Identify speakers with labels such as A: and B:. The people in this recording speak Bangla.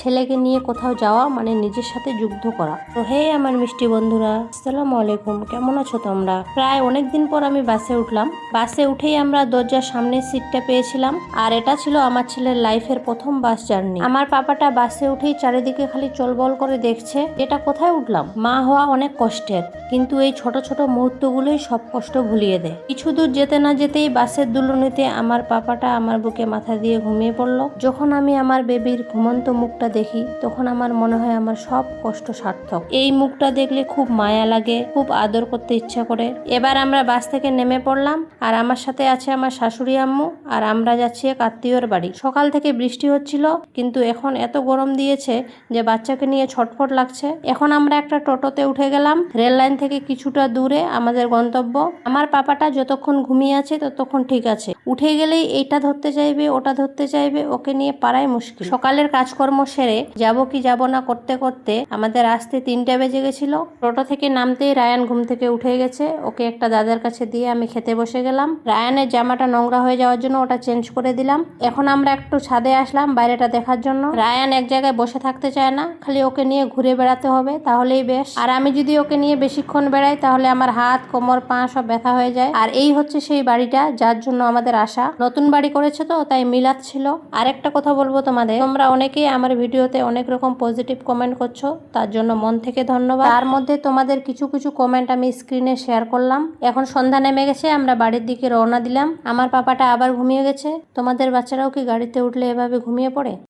A: ছেলেকে নিয়ে কোথাও যাওয়া মানে নিজের সাথে যুদ্ধ করা। তো হে আমার মিষ্টি বন্ধুরা, আসসালামু আলাইকুম, কেমন আছো তোমরা? প্রায় অনেকদিন পর আমি বাসে উঠলাম। বাসে উঠেই আমরা দরজার সামনের সিটটা পেয়েছিলাম, আর এটা ছিল আমার ছেলের লাইফের প্রথম বাস জার্নি। আমার পাপাটা বাসে উঠেই চারিদিকে খালি চলবল করে দেখছে, এটা কোথায় উঠলাম। মা হওয়া অনেক কষ্টের, কিন্তু এই ছোট ছোট মুহূর্তগুলোই সব কষ্ট ভুলিয়ে দেয়। কিছু দূর যেতে না যেতেই বাসের দুলুনিতে আমার পাপাটা আমার বুকে মাথা দিয়ে ঘুমিয়ে পড়লো। যখন আমি আমার বেবির ঘুমন্ত মুখটা দেখি, তখন আমার মনে হয় আমার সব কষ্ট সার্থক। এই মুখটা দেখলে খুব মায়া লাগে, খুব আদর করতে ইচ্ছা করে। এবার আমরা বাস থেকে নেমে পড়লাম, আর আমার সাথে আছে আমার শাশুড়ি আম্মু, আর আমরা যাচ্ছি এক আত্মীয়র বাড়ি। সকাল থেকে বৃষ্টি হচ্ছিল, কিন্তু এখন এত গরম দিয়েছে যে বাচ্চাকে নিয়ে ছটফট লাগছে। এখন আমরা একটা টোটোতে উঠে গেলাম। রেল লাইন থেকে কিছুটা দূরে আমাদের গন্তব্য। আমার পাপাটা যতক্ষণ ঘুমিয়ে আছে ততক্ষণ ঠিক আছে, উঠে গেলেই এইটা ধরতে চাইবে, ওটা ধরতে চাইবে, ওকে নিয়ে পারাই মুশকিল। সকালের কাজকর্ম সেরে যাব কি যাব না করতে করতে আমাদের আসতে 3টা বেজে গেছিল। টোটো থেকে নামতেই রায়ান ঘুম থেকে উঠে গেছে। ওকে একটা দাদার কাছে দিয়ে আমি খেতে বসে গেলাম। রায়ানের জামাটা নোংরা হয়ে যাওয়ার জন্য ওটা চেঞ্জ করে দিলাম। এখন আমরা একটু ছাদে আসলাম বাইরেটা দেখার জন্য। রায়ান এক জায়গায় বসে থাকতে চায় না, খালি ওকে নিয়ে ঘুরে বেড়াতে হবে, তাহলেই বেশ। আর আমি যদি ওকে নিয়ে বেশিক্ষণ বেড়াই তাহলে আমার হাত, কোমর, পা সব ব্যথা হয়ে যায়। আর এই হচ্ছে সেই বাড়িটা যার জন্য আমাদের আশা। নতুন বাড়ি করেছে তো তাই মিলাদ ছিল। আরেকটা কথা বলবো তোমাদের, তোমরা অনেকেই আমার ভিডিওতে অনেক রকম পজিটিভ কমেন্ট করছো, তার জন্য মন থেকে ধন্যবাদ। তার মধ্যে তোমাদের কিছু কিছু কমেন্ট আমি স্ক্রিনে শেয়ার করলাম। এখন সন্ধ্যা নেমে গেছে, আমরা বাড়ির দিকে রওনা দিলাম। আমার পাপাটা আবার ঘুমিয়ে গেছে। তোমাদের বাচ্চারাও কি গাড়িতে উঠলে এভাবে ঘুমিয়ে পড়ে?